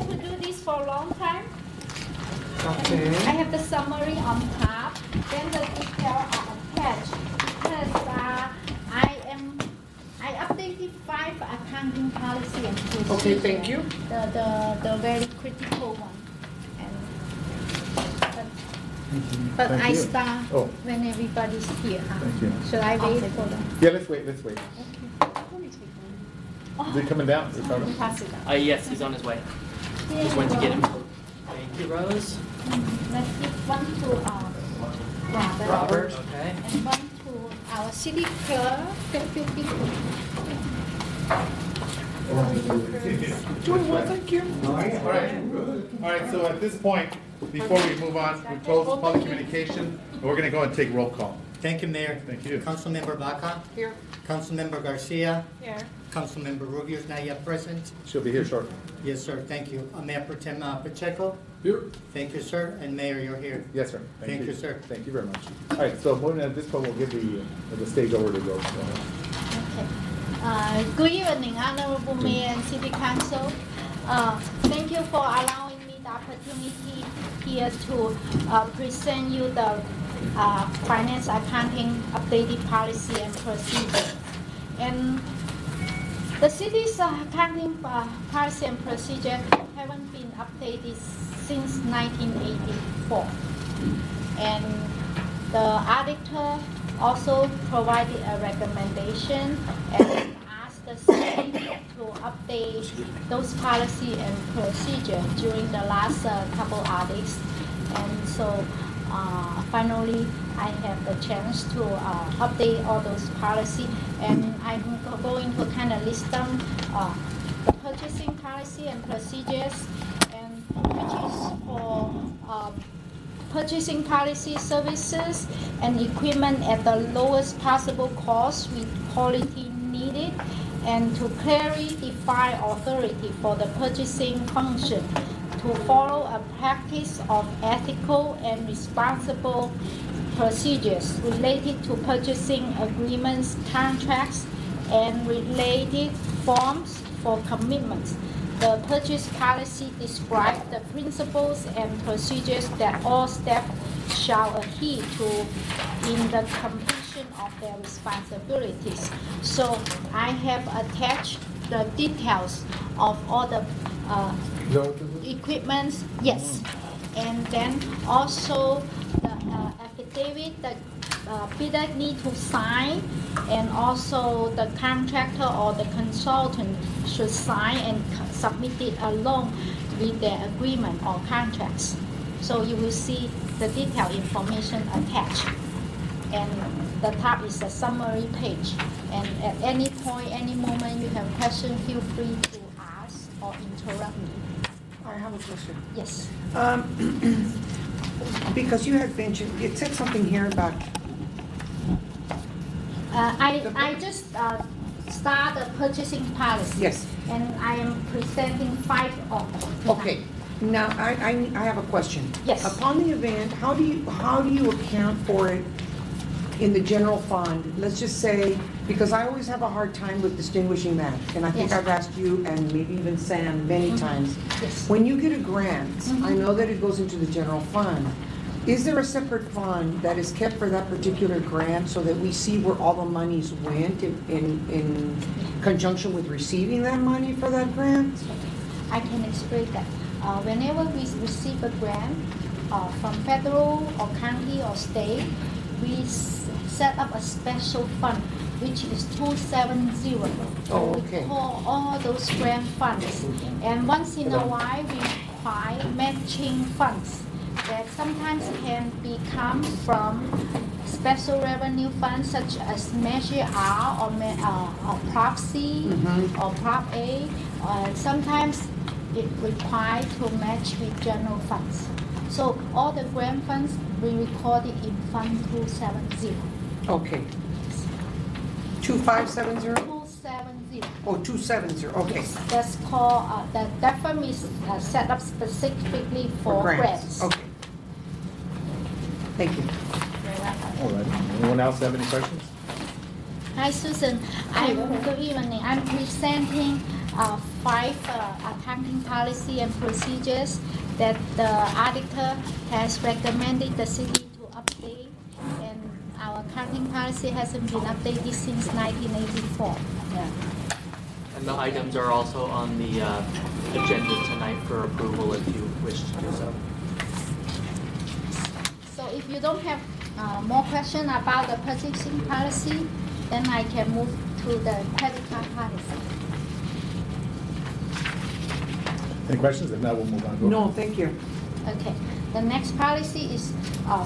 to do this for a long time. Okay. I have the summary on top, then the details are attached because I updated 5 accounting policy and procedure. Okay, thank you. The very critical one. But Thank I you. start Oh. when everybody's here. Thank you. Should I wait for them? Yeah, let's wait. Is it coming down, Ricardo? Pass it down. Yes, he's on his way. Just went to get him. Thank you, Rose. Let's give one to Robert. Okay. And one to our city clerk, deputy. Doing well, thank you. All right, so at this point, before we move on, we close public communication, and we're gonna go and take roll call. Thank you, Mayor. Thank you. Councilmember Baca. Here. Councilmember Garcia. Here. Councilmember Rubio is not yet present. She'll be here shortly. Yes, sir, tk you. Mayor Pro Tem Pacheco. Here. Thank you, sir. And Mayor, you're here. Yes, sir. Thank you, sir. Thank you very much. All right, so moving at this point, we'll give the stage over to Rose. Okay. Good evening, Honorable Mayor and City Council. Thank you for allowing me the opportunity here to present you the finance accounting updated policy and procedure. And the city's accounting policy and procedure haven't been updated since 1984. And the auditor also provided a recommendation and asked the city to update those policy and procedure during the last couple audits. And so finally, I have the chance to update all those policy, and I'm going to kind of list them, the purchasing policy and procedures, and which is for purchasing policy services and equipment at the lowest possible cost with quality needed, and to clearly define authority for the purchasing function to follow a practice of ethical and responsible procedures related to purchasing agreements, contracts, and related forms for commitments. The purchase policy describes the principles and procedures that all staff shall adhere to in the completion of their responsibilities. So I have attached the details of all the equipment, yes. And then also the affidavit that bidder need to sign, and also the contractor or the consultant should sign and submit it along with their agreement or contracts. So you will see the detailed information attached. And the top is a summary page. And at any point, any moment you have questions, feel free to ask or interrupt me. I have a question. Yes. Because you had mentioned, it said something here about, I just start the purchasing policy. yes, And I am presenting 5 of them. okay. Now, I have a question. Yes. Upon the event, how do you account for it in the general fund? Let's just say, because I always have a hard time with distinguishing that, and I think Yes. I've asked you and maybe even Sam many times. Yes. When you get a grant, I know that it goes into the general fund. Is there a separate fund that is kept for that particular grant so that we see where all the monies went in conjunction with receiving that money for that grant? I can explain that. Whenever we receive a grant from federal or county or state, we set up a special fund, which is 270. Oh, We okay. call all those grant funds. And once in a while, we require matching funds that sometimes can come from special revenue funds such as Measure R or Prop C or Prop A. Sometimes it required to match with general funds. So all the grant funds, we record it in Fund 270. Okay. 2570? 270. Oh, 270, okay. That's called, that fund is set up specifically for grants. Okay. Thank you. All right. Anyone else have any questions? Hi, Susan. Good evening. I'm presenting 5 accounting policy and procedures that the auditor has recommended the city to update, and our accounting policy hasn't been updated since 1984. Yeah. And the items are also on the agenda tonight for approval if you wish to do so. So if you don't have more questions about the purchasing policy, then I can move to the credit card policy. Any questions? If not, we'll move on. Go. No, thank you. Okay, the next policy is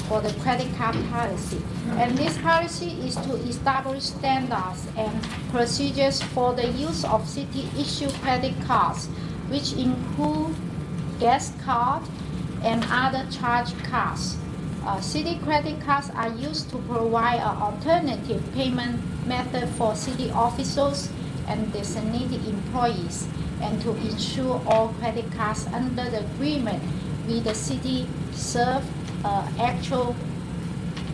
for the credit card policy. And this policy is to establish standards and procedures for the use of city-issued credit cards, which include gas card and other charge cards. City credit cards are used to provide an alternative payment method for city officials and designated employees, and to ensure all credit cards under the agreement with the city serve actual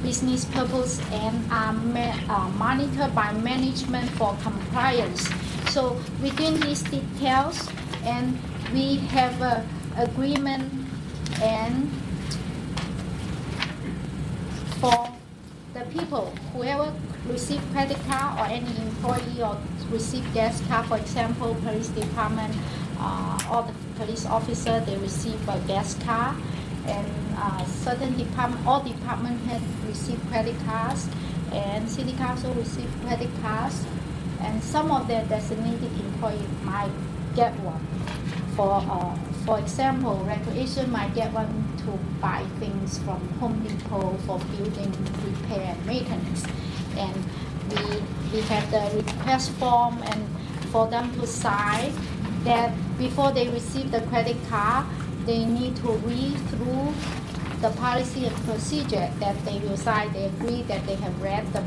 business purpose and are monitored by management for compliance. So within these details, and we have an agreement and for the people, whoever receive credit card or any employee or receive gas card, for example, police department, all the police officer, they receive a gas card, and certain department, all department head receive credit cards, and city council receive credit cards, and some of their designated employee might get one. For example, recreation might get one to buy things from Home Depot for building repair and maintenance. And we have the request form and for them to sign that before they receive the credit card, they need to read through the policy and procedure that they will sign. They agree that they have read the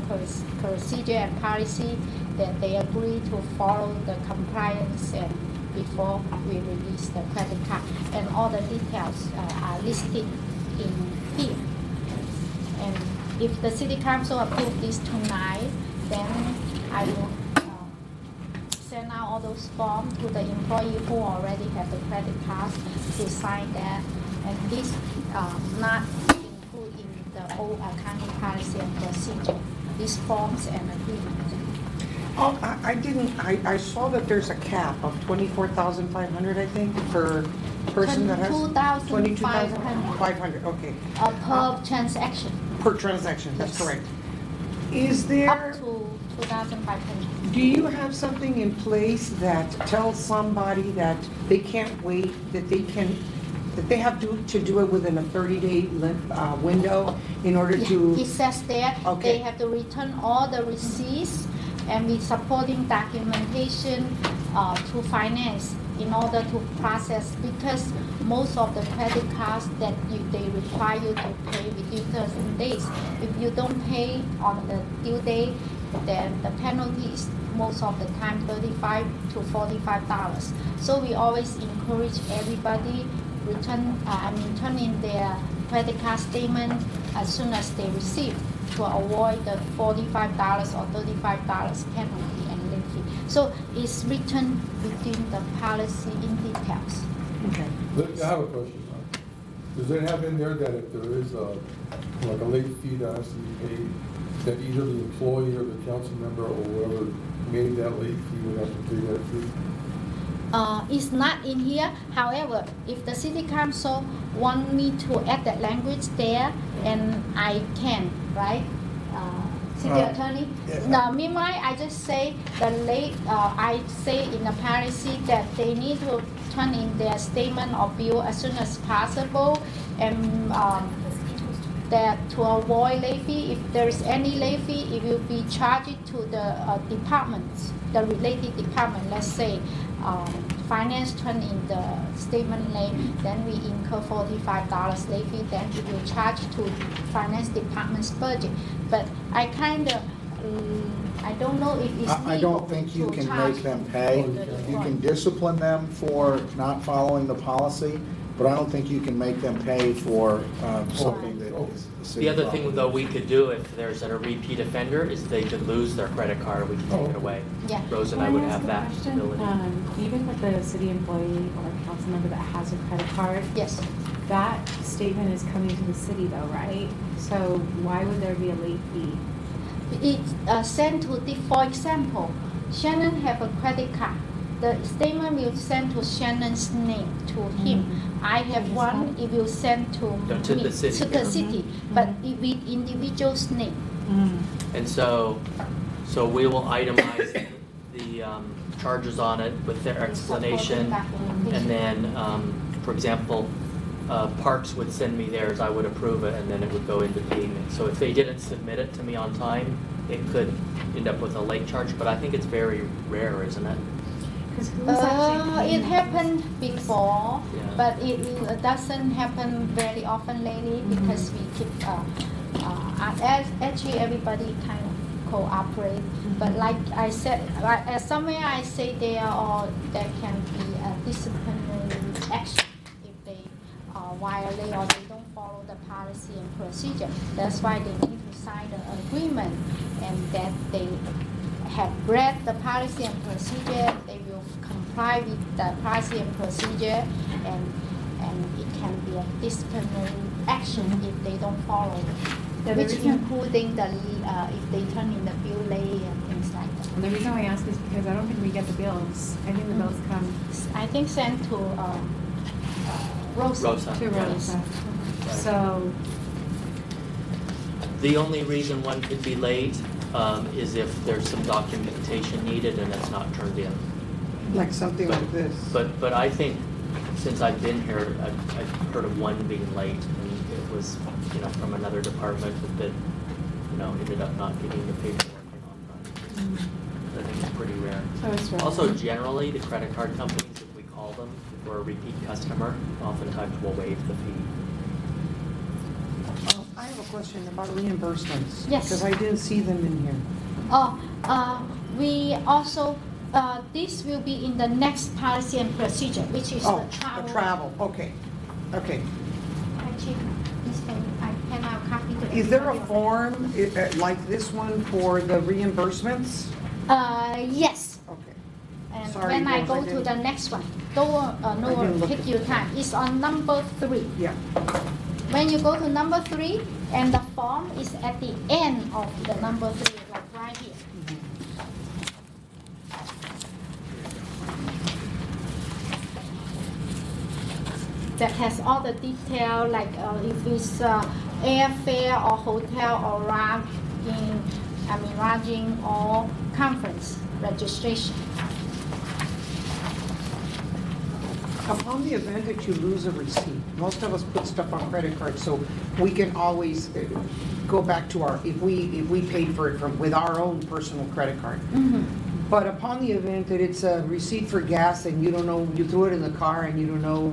procedure and policy, that they agree to follow the compliance and before we release the credit card. And all the details are listed in here. And if the city council approve this tonight, then I will send out all those forms to the employee who already have the credit cards to sign that. And this not included in the old accounting policy and procedure, these forms and agreements. Oh, I didn't, I saw that there's a cap of 24,500, I think, per person that has. 22,500. 500, okay. Per transaction, Per transaction, that's Yes. correct. Is there? up to 2,500. Do you have something in place that tells somebody that they can't wait, that they have to do it within a 30-day window in order Yeah, to? it says there, Okay. they have to return all the receipts and with supporting documentation to finance in order to process, because most of the credit cards that they require you to pay within 13 days. If you don't pay on the due date, then the penalty is most of the time $35 to $45. So we always encourage everybody turn in their credit card statement as soon as they receive, to avoid the $45 or $35 penalty and late fee. So it's written within the policy in details. Okay. I have a question. Does it have in there that if there is like a late fee that has to be paid, that either the employee or the council member or whoever made that late fee would have to pay that fee? It's not in here. However, if the city council want me to add that language there, and I can, right? City attorney? yes. Now, meanwhile, I just say I say in the policy that they need to turn in their statement of bill as soon as possible, and that to avoid late fee, if there is any late fee, it will be charged to the departments, the related department. Let's say finance turn in the statement late, then we incur $45 late fee, then it will charge to finance department's budget. But I kind of I don't know if it's I legal don't think you to can charge make them pay. the You can employee. discipline them for not following the policy, but I don't think you can make them pay for something that is city The other property. thing, though, we could do if there's a repeat offender, is they could lose their credit card, we can take it away. Yeah. Rose and I Can would ask have a that question? ability. Even with a city employee or a council member that has a credit card, Yes. that statement is coming to the city though, right? So why would there be a late fee? It's sent to for example, Shannon have a credit card. The statement will send to Shannon's name to him. I have Just one, that? it will send to To me, the city, to the yeah. city, but it with individual's name. And so we will itemize the charges on it with their explanation. And then, for example, Parks would send me theirs, I would approve it, and then it would go into payment. So if they didn't submit it to me on time, it could end up with a late charge, but I think it's very rare, isn't it? Because who's actually paying It happened before, Yeah. but it doesn't happen very often lately because we keep, actually everybody kind of cooperate. But like I said, somewhere I say there can be a disciplinary action if they violate or they don't follow the policy and procedure. That's why they need to sign the agreement and that they have read the policy and procedure, they will comply with the policy and procedure, and it can be a disciplinary action if they don't follow it. Yeah, the Which reason- including the, if they turn in the bill late and things like that. And the reason why I ask is because I don't think we get the bills. I think the bills come I think sent to Rosa. Rosa. to Yeah. Rosa. So, The only reason one could be late is if there's some documentation needed and it's not turned in. Like something like this. But I think, since I've been here, I've heard of one being late, and it was, from another department that, ended up not getting the paperwork in on time. I think it's pretty rare. so it's right. Also, generally, the credit card companies, if we call them, if we're a repeat customer, oftentimes will waive the fee. I have a question about reimbursements. Yes. Because I didn't see them in here. We also, this will be in the next policy and procedure, which is Oh, the travel. the travel, okay. Actually, this one, I can now copy the. Is there a form like this one for the reimbursements? Yes, Okay. and Sorry, when I Rose, go I to didn't- the next one, don't, didn't look take at your that. time, it's on number 3. Yeah. When you go to number 3, and the form is at the end of the number 3, like right here. That has all the detail, like if it's airfare or hotel or lodging or conference registration. Upon the event that you lose a receipt, most of us put stuff on credit cards, so we can always go back to if we paid for it with our own personal credit card. But upon the event that it's a receipt for gas and you don't know, you threw it in the car and you don't know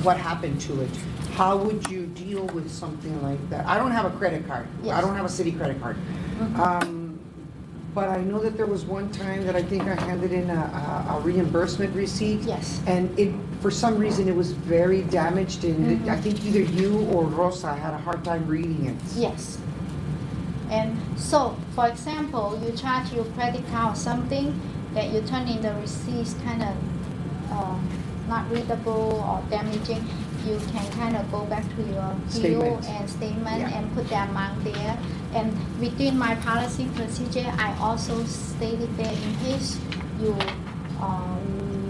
what happened to it, how would you deal with something like that? I don't have a credit card. I Yes. don't have a city credit card. But I know that there was one time that I think I handed in a reimbursement receipt. Yes. And for some reason, it was very damaged, and I think either you or Rosa had a hard time reading it. Yes. And so, for example, you charge your credit card or something that you turn in the receipt kind of not readable or damaging, you can kind of go back to your bill Statement. and statement Yeah. and put the amount there. And within my policy procedure, I also stated there in case you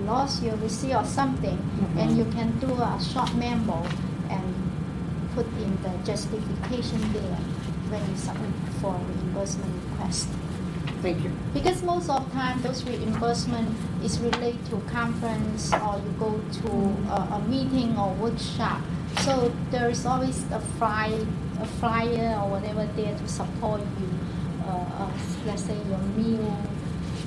lost your receipt or something, and you can do a short memo and put in the justification there when you submit for reimbursement request. Thank you. Because most of the time, those reimbursement is related to conference or you go to a meeting or workshop. So there is always a flyer or whatever there to support you. Let's say your meal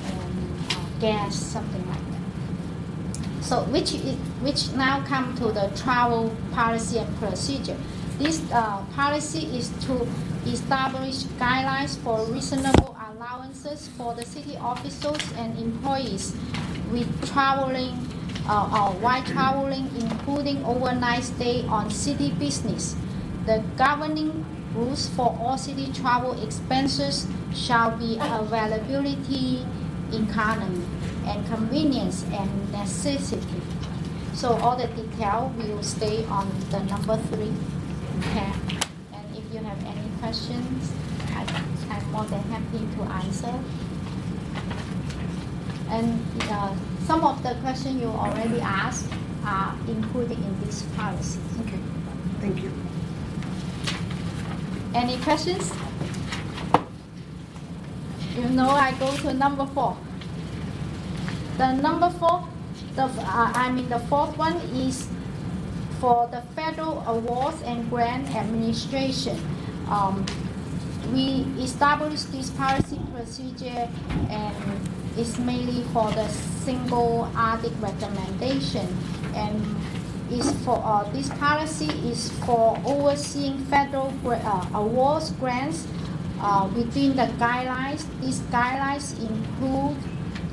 and gas, something like that. So which now come to the travel policy and procedure. This policy is to establish guidelines for reasonable allowances for the city officials and employees with traveling or while traveling, including overnight stay on city business. The governing rules for all city travel expenses shall be availability, economy, and convenience and necessity. So all the detail will stay on the number 3. Okay. And if you have any questions, I'm more than happy to answer. And some of the questions you already asked are included in this policy. Okay, thank you. Any questions? You know, I go to number 4. The number 4, the fourth one is for the Federal Awards and Grant Administration. We established this policy procedure and it's mainly for the single audit recommendation, and is for this policy is for overseeing federal awards grants within the guidelines. These guidelines include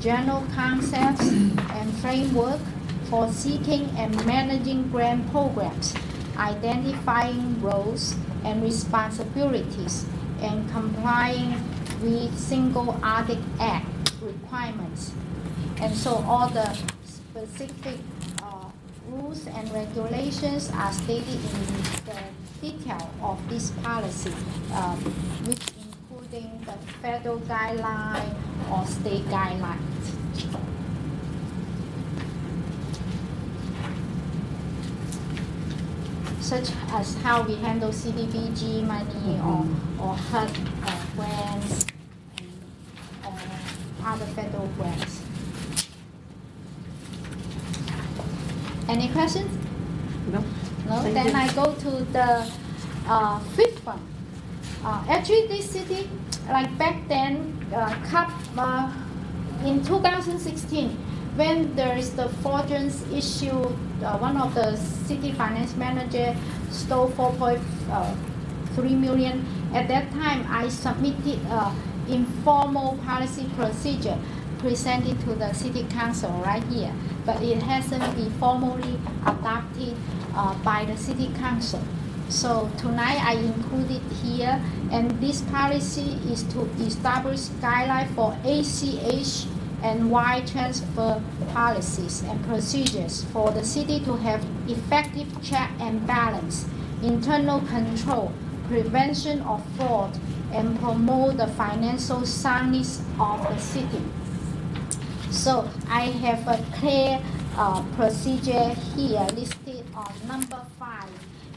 general concepts and framework for seeking and managing grant programs, identifying roles and responsibilities, and complying with Single Audit Act requirements. And so all the specific rules and regulations are stated in the detail of this policy, which including the federal guideline or state guidelines. Such as how we handle CDBG money or HUD grants or other federal grants. Any questions? No? No? Thank Then you. I go to the 5th one. Actually, this city, like back then, in 2016, when there is the fraudulent issue, one of the city finance manager stole 4.3 million. At that time, I submitted informal policy procedure presented to the city council right here, but it hasn't been formally adopted by the city council. So tonight I included here, and this policy is to establish guidelines for ACH and wire transfer policies and procedures for the city to have effective check and balance, internal control, prevention of fraud, and promote the financial soundness of the city. So I have a clear procedure here listed on number 5,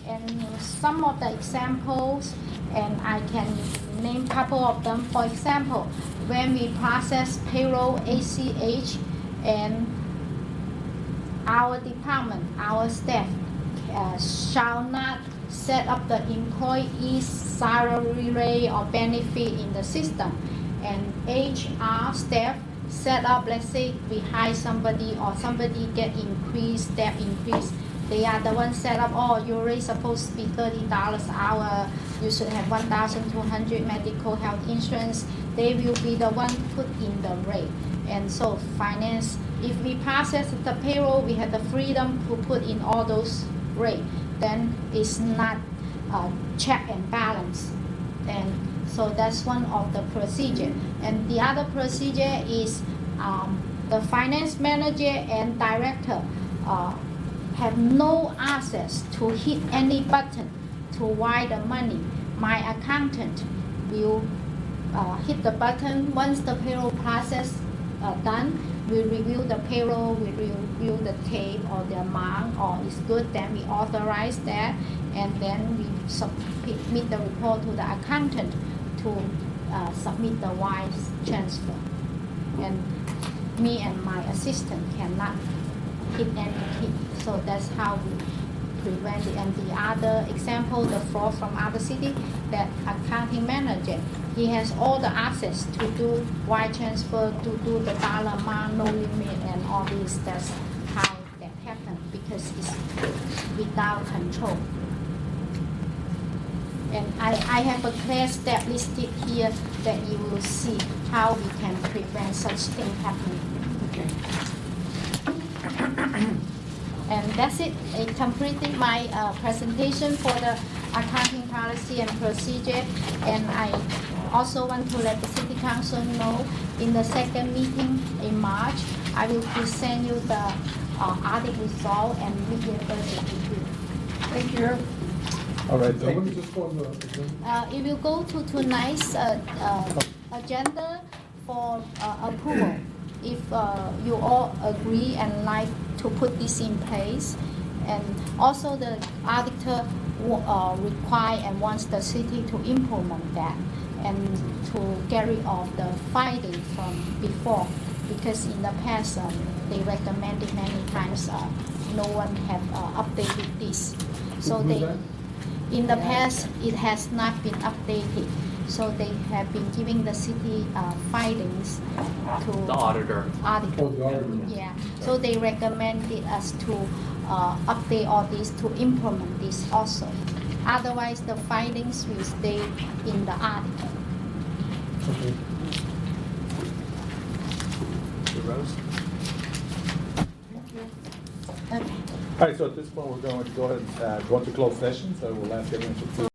and some of the examples, and I can name a couple of them. For example, when we process payroll ACH, and our department, our staff shall not set up the employee's salary rate or benefit in the system, and HR staff set up, let's say we hire somebody or somebody get increased, step increase, they are the ones set up, oh, your rate supposed to be $30 an hour, you should have 1,200 medical health insurance. They will be the one put in the rate. And so finance, if we process the payroll, we have the freedom to put in all those rates. Then it's not check and balance. And so that's one of the procedure. And the other procedure is the finance manager and director have no access to hit any button to wire the money. My accountant will hit the button once the payroll process done. We review the payroll, we review the tape or the amount, or it's good, then we authorize that, and then we submit the report to the accountant to submit the wire transfer. And me and my assistant cannot hit any key. So that's how we prevent it. And the other example, the fraud from other city, that accounting manager, he has all the access to do wire transfer, to do the dollar amount, no limit, and all this. That's how that happened, because it's without control. And I have a clear step listed here that you will see how we can prevent such thing happening. Okay. And that's it. I completed my presentation for the accounting policy and procedure. And I also want to let the City Council know in the second meeting in March, I will present you the audit result and mid-year budget review. Thank you. All right, so let me just go on the agenda. It will go to tonight's agenda for approval. If you all agree and like to put this in place. And also the auditor require and wants the city to implement that and to get rid of the finding from before. Because in the past, they recommended many times, no one have updated this. So Who's they, that? in the past, it has not been updated. So they have been giving the city findings to The auditor. auditor. Oh, the auditor. Yeah, so they recommended us to update all this to implement this also. Otherwise, the findings will stay in the article. Okay. Rose? Okay. All right, so at this point, we're going to go ahead and go into closed session, so we'll ask everyone to please